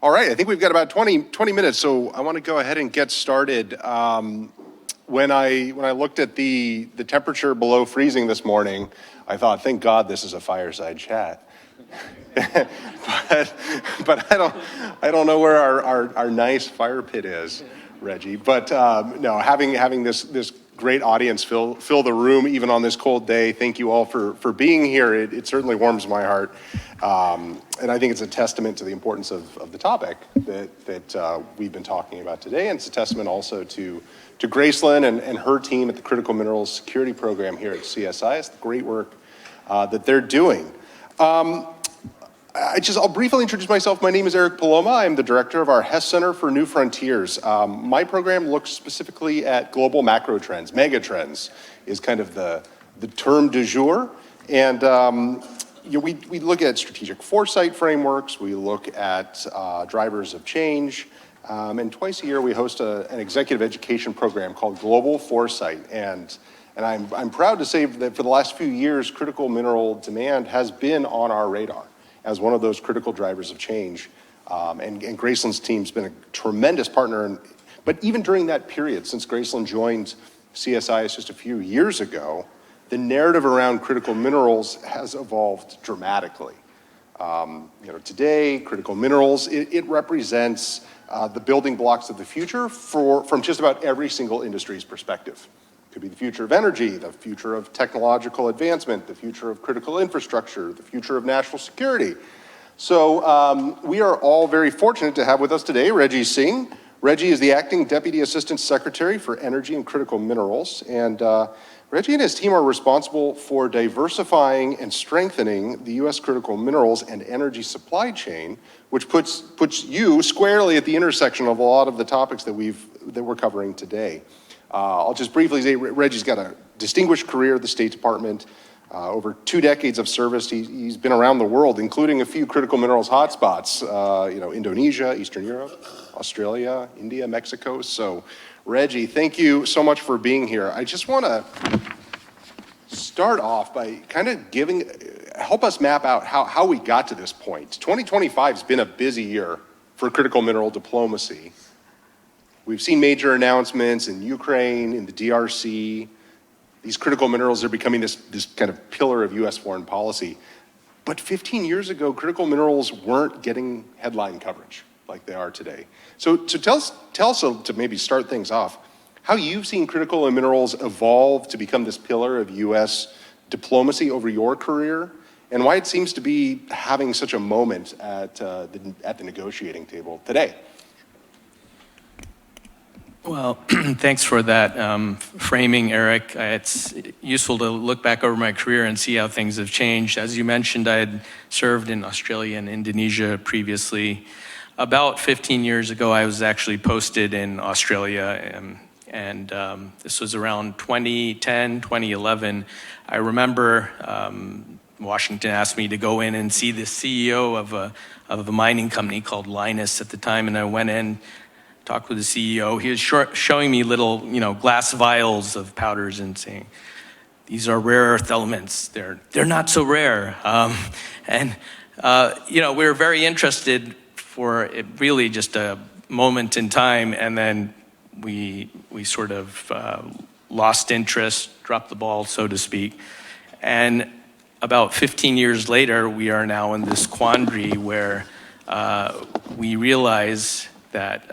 All right, I think we've got about 20 minutes, so I want to go ahead and get started. When I looked at the temperature below freezing this morning, I thought, thank God this is a fireside chat. but I don't know where our nice fire pit is, Reggie. But no, having this great audience fill the room even on this cold day. Thank you all for being here. It certainly warms my heart. And I think it's a testament to the importance of the topic that we've been talking about today. And it's a testament also to Gracelyn and her team at the Critical Minerals Security Program here at CSIS, the great work that they're doing. I'll briefly introduce myself. My name is Eric Palomaa. I'm the director of our Hess Center for New Frontiers. My program looks specifically at global macro trends. Mega trends is kind of the term du jour. And we look at strategic foresight frameworks. We look at drivers of change. And twice a year, we host an executive education program called Global Foresight. And I'm proud to say that for the last few years, critical mineral demand has been on our radar as one of those critical drivers of change. And Gracelyn's team's been a tremendous partner. But even during that period, since Gracelyn joined CSIS just a few years ago, the narrative around critical minerals has evolved dramatically. Today, critical minerals, it represents the building blocks of the future from just about every single industry's perspective. It could be the future of energy, the future of technological advancement, the future of critical infrastructure, the future of national security. So we are all very fortunate to have with us today Reggie Singh. Reggie is the Acting Deputy Assistant Secretary for Energy and Critical Minerals. And Reggie and his team are responsible for diversifying and strengthening the U.S. critical minerals and energy supply chain, which puts you squarely at the intersection of a lot of the topics that we're covering today. I'll just briefly say Reggie's got a distinguished career at the State Department, over 2 decades of service. He's been around the world, including a few critical minerals hotspots, Indonesia, Eastern Europe, Australia, India, Mexico. So Reggie, thank you so much for being here. I just want to start off by kind of help us map out how we got to this point. 2025 has been a busy year for critical mineral diplomacy. We've seen major announcements in Ukraine, in the DRC. These critical minerals are becoming this kind of pillar of U.S. foreign policy. But 15 years ago, critical minerals weren't getting headline coverage like they are today. So tell us to maybe start things off, how you've seen critical minerals evolve to become this pillar of U.S. diplomacy over your career, and why it seems to be having such a moment at the negotiating table today. Well, thanks for that framing, Eric. It's useful to look back over my career and see how things have changed. As you mentioned, I had served in Australia and Indonesia previously. About 15 years ago, I was actually posted in Australia, and this was around 2010, 2011. I remember Washington asked me to go in and see the CEO of a mining company called Lynas at the time, and I went in, talked with the CEO. He was showing me little, glass vials of powders and saying, "These are rare earth elements. They're not so rare." We were very interested for really just a moment in time, and then we sort of lost interest, dropped the ball, so to speak. And about 15 years later, we are now in this quandary where we realize that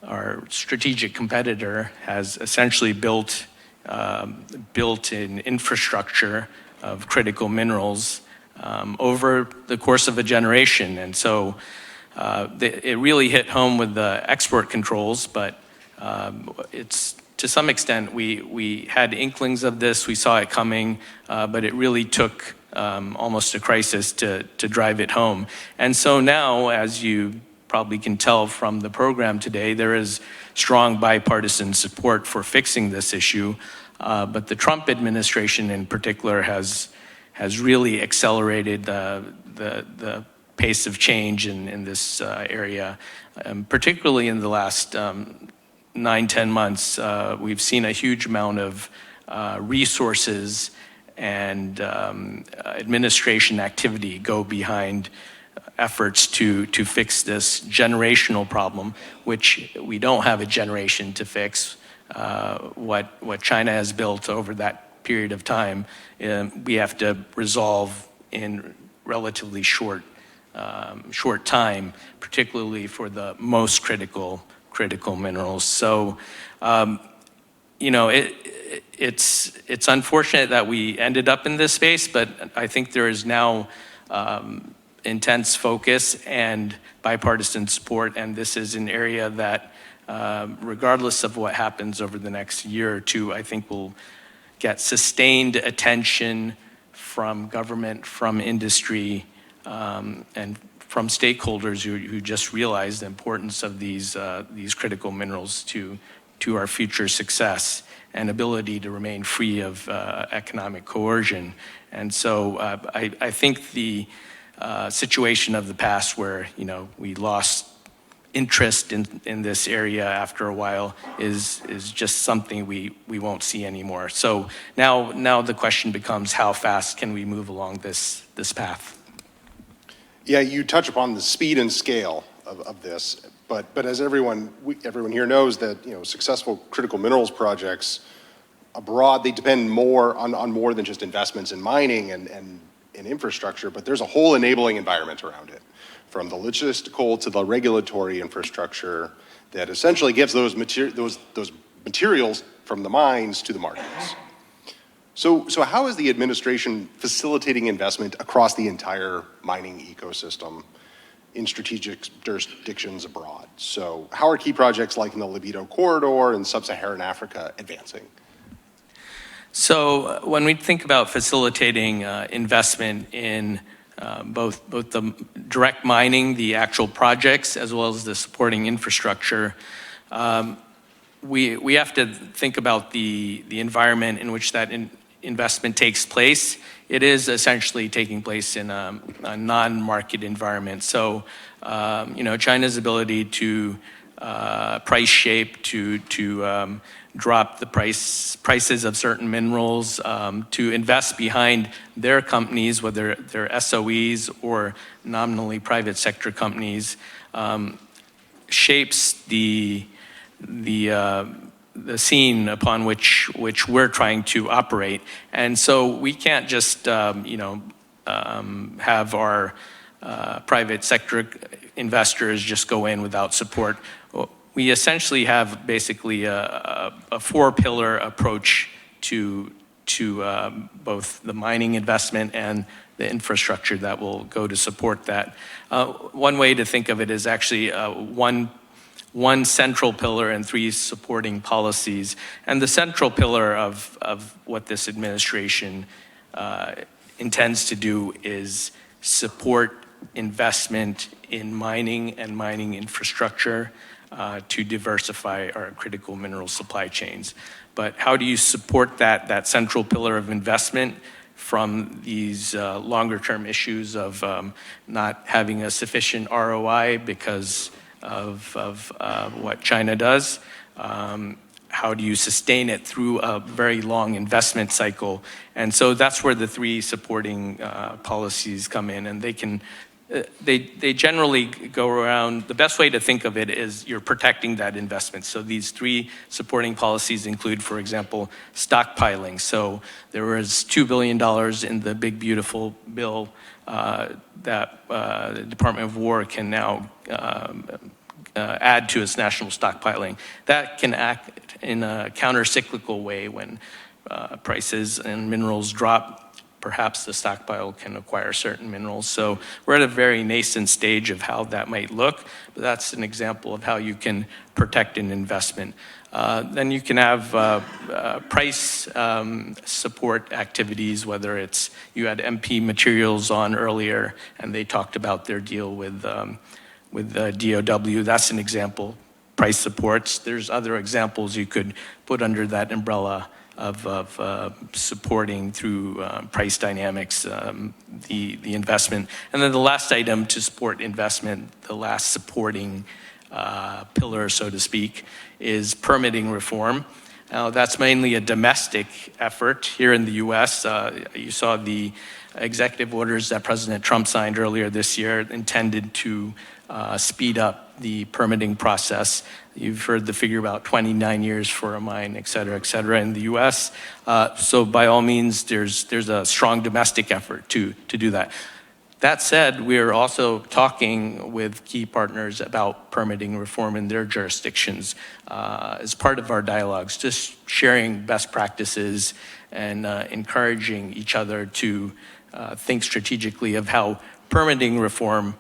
our strategic competitor has essentially built an infrastructure of critical minerals over the course of a generation. And so it really hit home with the export controls, but it's to some extent we had inklings of this, we saw it coming, but it really took almost a crisis to drive it home. And so now, as you probably can tell from the program today, there is strong bipartisan support for fixing this issue, but the Trump administration in particular has really accelerated the pace of change in this area, particularly in the last 9-10 months. We've seen a huge amount of resources and administration activity go behind efforts to fix this generational problem, which we don't have a generation to fix. What China has built over that period of time, we have to resolve in relatively short time, particularly for the most critical minerals. So, it's unfortunate that we ended up in this space, but I think there is now intense focus and bipartisan support, and this is an area that, regardless of what happens over the next year or two, I think will get sustained attention from government, from industry, and from stakeholders who just realize the importance of these critical minerals to our future success and ability to remain free of economic coercion. And so I think the situation of the past where, we lost interest in this area after a while is just something we won't see anymore. So now the question becomes, how fast can we move along this path? Yeah, you touch upon the speed and scale of this, but as everyone here knows that, successful critical minerals projects abroad, they depend more on more than just investments in mining and infrastructure, but there's a whole enabling environment around it, from the logistical to the regulatory infrastructure that essentially gives those materials from the mines to the markets. So how is the administration facilitating investment across the entire mining ecosystem in strategic jurisdictions abroad? So how are key projects like in the Libido Corridor and Sub-Saharan Africa advancing? So when we think about facilitating investment in both the direct mining, the actual projects, as well as the supporting infrastructure, we have to think about the environment in which that investment takes place. It is essentially taking place in a non-market environment. So, China's ability to price shape, to drop the prices of certain minerals, to invest behind their companies, whether they're SOEs or nominally private sector companies, shapes the scene upon which we're trying to operate. And so we can't just have our private sector investors just go in without support. We essentially have basically a four-pillar approach to both the mining investment and the infrastructure that will go to support that. One way to think of it is actually one central pillar and three supporting policies. And the central pillar of what this administration intends to do is support investment in mining and mining infrastructure to diversify our critical mineral supply chains. But how do you support that central pillar of investment from these longer-term issues of not having a sufficient ROI because of what China does? How do you sustain it through a very long investment cycle? And so that's where the three supporting policies come in, and they generally go around. The best way to think of it is you're protecting that investment. So these three supporting policies include, for example, stockpiling. So there was $2 billion in the Big Beautiful Bill that the Department of War can now add to its national stockpiling. That can act in a counter-cyclical way when prices and minerals drop. Perhaps the stockpile can acquire certain minerals. So we're at a very nascent stage of how that might look, but that's an example of how you can protect an investment. Then you can have price support activities, whether it's, you had MP Materials on earlier, and they talked about their deal with DOW. That's an example. Price supports. There's other examples you could put under that umbrella of supporting through price dynamics the investment. And then the last item to support investment, the last supporting pillar, so to speak, is permitting reform. Now, that's mainly a domestic effort here in the U.S. You saw the executive orders that President Trump signed earlier this year intended to speed up the permitting process. You've heard the figure about 29 years for a mine, et cetera, in the U.S. So by all means, there's a strong domestic effort to do that. That said, we're also talking with key partners about permitting reform in their jurisdictions as part of our dialogues, just sharing best practices and encouraging each other to think strategically of how permitting reform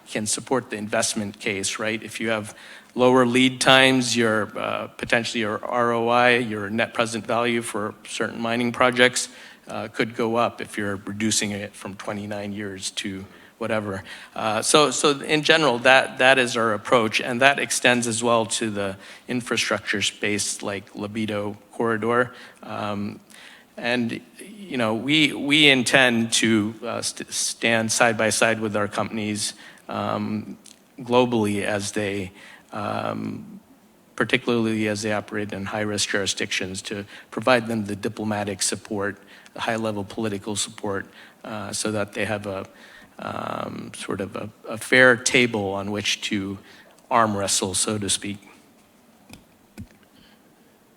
can support the investment case, right? If you have lower lead times, your potentially your ROI, your net present value for certain mining projects could go up if you're reducing it from 29 years to whatever. So in general, that is our approach, and that extends as well to the infrastructure space like Libido Corridor. And you know, we intend to stand side by side with our companies globally as they, particularly as they operate in high-risk jurisdictions, to provide them the diplomatic support, the high-level political support, so that they have a sort of a fair table on which to arm wrestle, so to speak.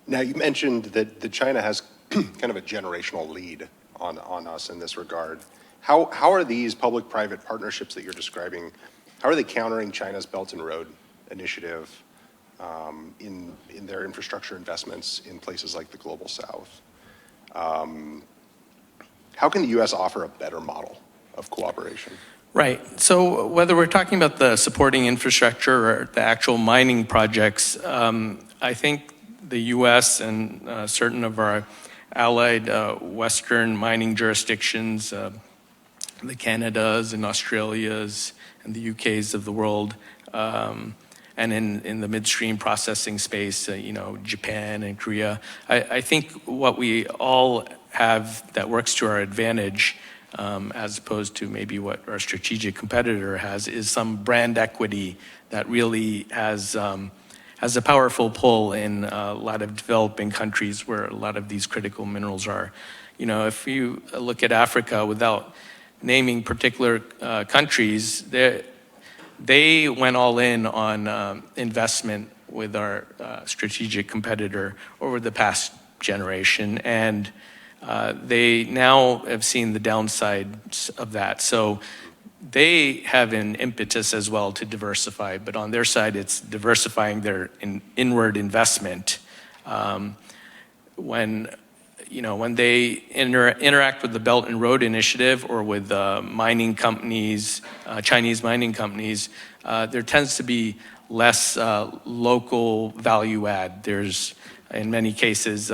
Now, you mentioned that China has kind of a generational lead on us in this regard. How are these public-private partnerships that you're describing, how are they countering China's Belt and Road Initiative in their infrastructure investments in places like the Global South? How can the U.S. offer a better model of cooperation? Right. So whether we're talking about the supporting infrastructure or the actual mining projects, I think the U.S. and certain of our allied Western mining jurisdictions, the Canadas and Australias and the UKs of the world, and in the midstream processing space, you know, Japan and Korea. I think what we all have that works to our advantage, as opposed to maybe what our strategic competitor has, is some brand equity that really has a powerful pull in a lot of developing countries where a lot of these critical minerals are. You know, if you look at Africa, without naming particular countries, they went all in on investment with our strategic competitor over the past generation, and they now have seen the downsides of that. So they have an impetus as well to diversify, but on their side, it's diversifying their inward investment. When they interact with the Belt and Road Initiative or with mining companies, Chinese mining companies, there tends to be less local value add. There's, in many cases,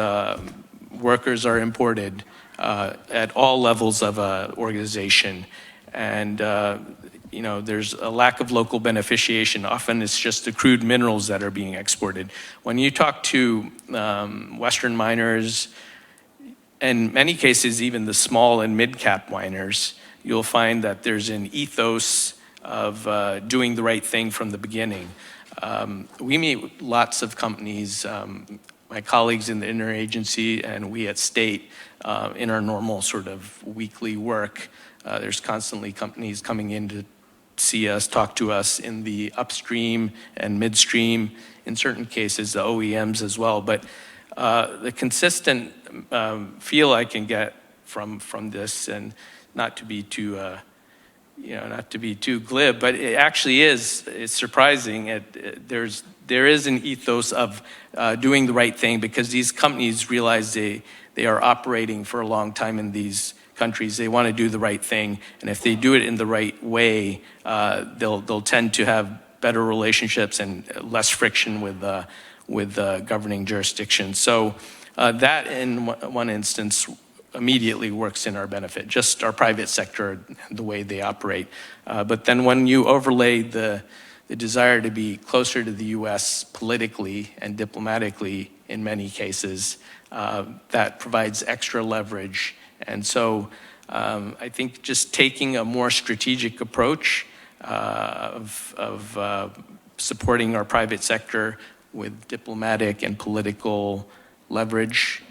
workers are imported at all levels of an organization. And, there's a lack of local beneficiation. Often it's just the crude minerals that are being exported. When you talk to Western miners, in many cases, even the small and mid-cap miners, you'll find that there's an ethos of doing the right thing from the beginning. We meet with lots of companies, my colleagues in the interagency and we at State, in our normal sort of weekly work. There's constantly companies coming in to see us, talk to us in the upstream and midstream, in certain cases, the OEMs as well. But the consistent feel I can get from this, and not to be too glib, but it actually it's surprising. There is an ethos of doing the right thing, because these companies realize they are operating for a long time in these countries. They want to do the right thing, and if they do it in the right way, they'll tend to have better relationships and less friction with governing jurisdictions. So that, in one instance, immediately works in our benefit, just our private sector, the way they operate. But then when you overlay the desire to be closer to the U.S. politically and diplomatically in many cases, that provides extra leverage. And so I think just taking a more strategic approach of supporting our private sector with diplomatic and political leverage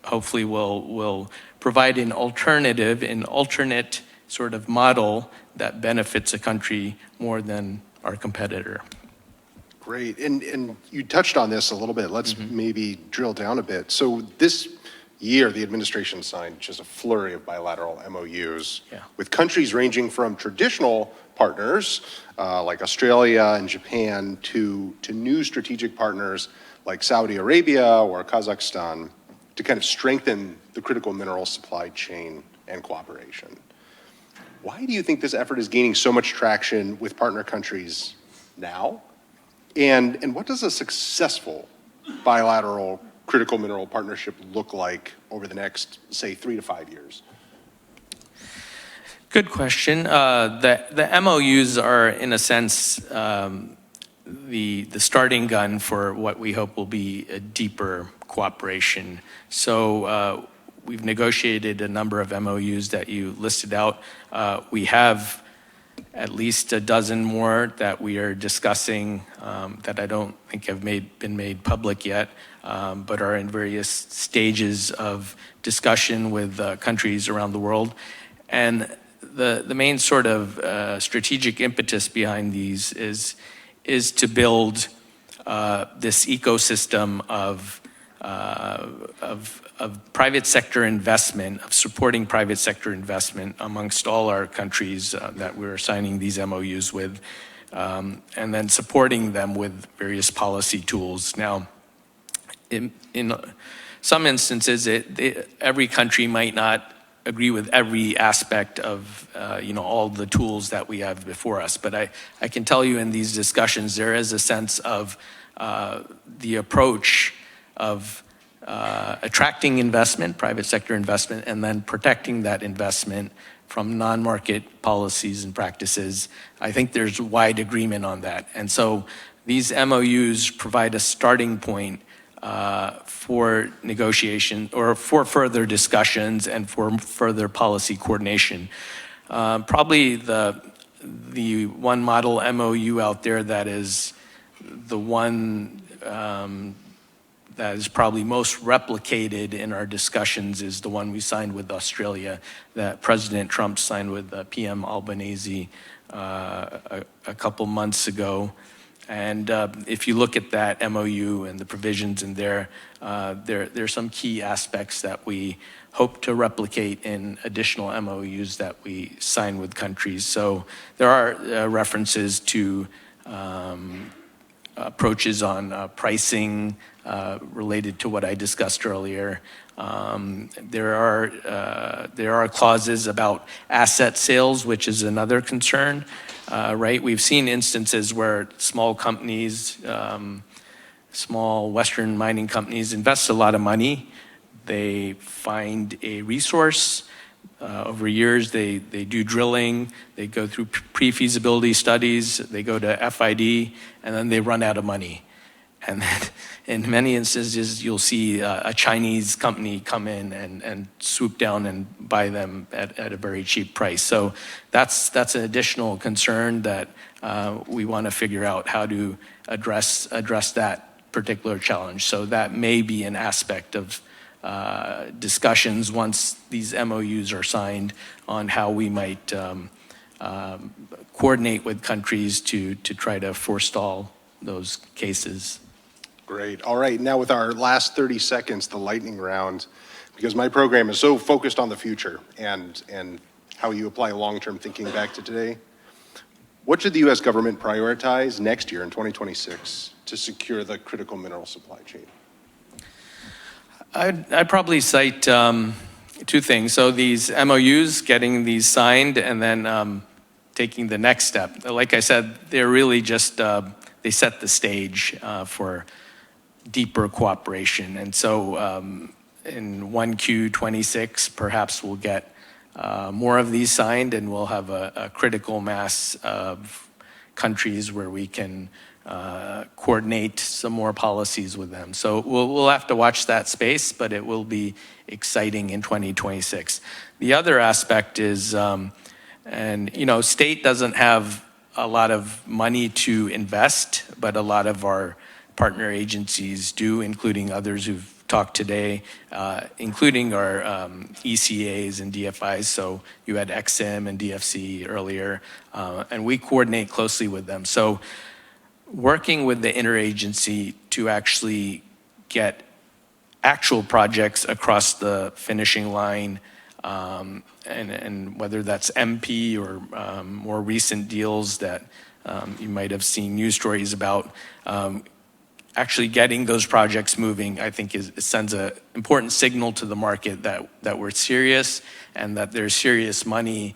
hopefully will provide an alternate sort of model that benefits a country more than our competitor. Great. And you touched on this a little bit. Let's maybe drill down a bit. So this year, the administration signed just a flurry of bilateral MOUs with countries ranging from traditional partners like Australia and Japan to new strategic partners like Saudi Arabia or Kazakhstan to kind of strengthen the critical mineral supply chain and cooperation. Why do you think this effort is gaining so much traction with partner countries now? And what does a successful bilateral critical mineral partnership look like over the next, say, 3 to 5 years? Good question. The MOUs are, in a sense, the starting gun for what we hope will be a deeper cooperation. So we've negotiated a number of MOUs that you listed out. We have at least a dozen more that we are discussing that I don't think have been made public yet, but are in various stages of discussion with countries around the world. And the main sort of strategic impetus behind these is to build this ecosystem of private sector investment, of supporting private sector investment amongst all our countries that we're signing these MOUs with, and then supporting them with various policy tools. Now, in some instances, every country might not agree with every aspect of all the tools that we have before us, but I can tell you in these discussions there is a sense of the approach of attracting investment, private sector investment, and then protecting that investment from non-market policies and practices. I think there's wide agreement on that. And so these MOUs provide a starting point for negotiation or for further discussions and for further policy coordination. Probably the one model MOU out there that is the one that is probably most replicated in our discussions is the one we signed with Australia, that President Trump signed with PM Albanese a couple months ago. And if you look at that MOU and the provisions in there, there's some key aspects that we hope to replicate in additional MOUs that we sign with countries. So there are references to approaches on pricing related to what I discussed earlier. There are clauses about asset sales, which is another concern, right? We've seen instances where small companies, small Western mining companies invest a lot of money. They find a resource. Over years, they do drilling, they go through pre-feasibility studies, they go to FID, and then they run out of money. And then in many instances, you'll see a Chinese company come in and swoop down and buy them at a very cheap price. So that's an additional concern that we want to figure out how to address that particular challenge. So that may be an aspect of discussions once these MOUs are signed on how we might coordinate with countries to try to forestall those cases. Great. All right. Now with our last 30 seconds, the lightning round, because my program is so focused on the future and how you apply long-term thinking back to today. What should the U.S. government prioritize next year in 2026 to secure the critical mineral supply chain? I'd probably cite two things. So these MOUs, getting these signed, and then taking the next step. Like I said, they're really just, they set the stage for deeper cooperation. And so in 1Q26, perhaps we'll get more of these signed, and we'll have a critical mass of countries where we can coordinate some more policies with them. So we'll have to watch that space, but it will be exciting in 2026. The other aspect is, state doesn't have a lot of money to invest, but a lot of our partner agencies do, including others who've talk today, including our ECAs and DFIs. So you had XIM and DFC earlier, and we coordinate closely with them. So working with the interagency to actually get actual projects across the finishing line, and whether that's MP or more recent deals that you might have seen news stories about, actually getting those projects moving, I think sends an important signal to the market that we're serious and that there's serious money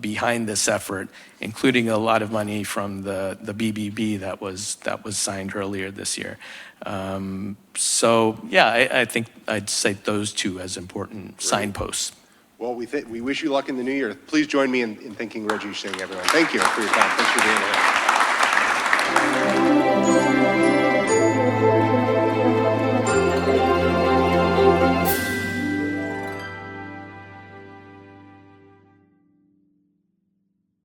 behind this effort, including a lot of money from the BBB that was signed earlier this year. So yeah, I think I'd cite those two as important signposts. Well, we wish you luck in the new year. Please join me in thanking Reggie Singh, everyone. Thank you for your time. Thanks for being here.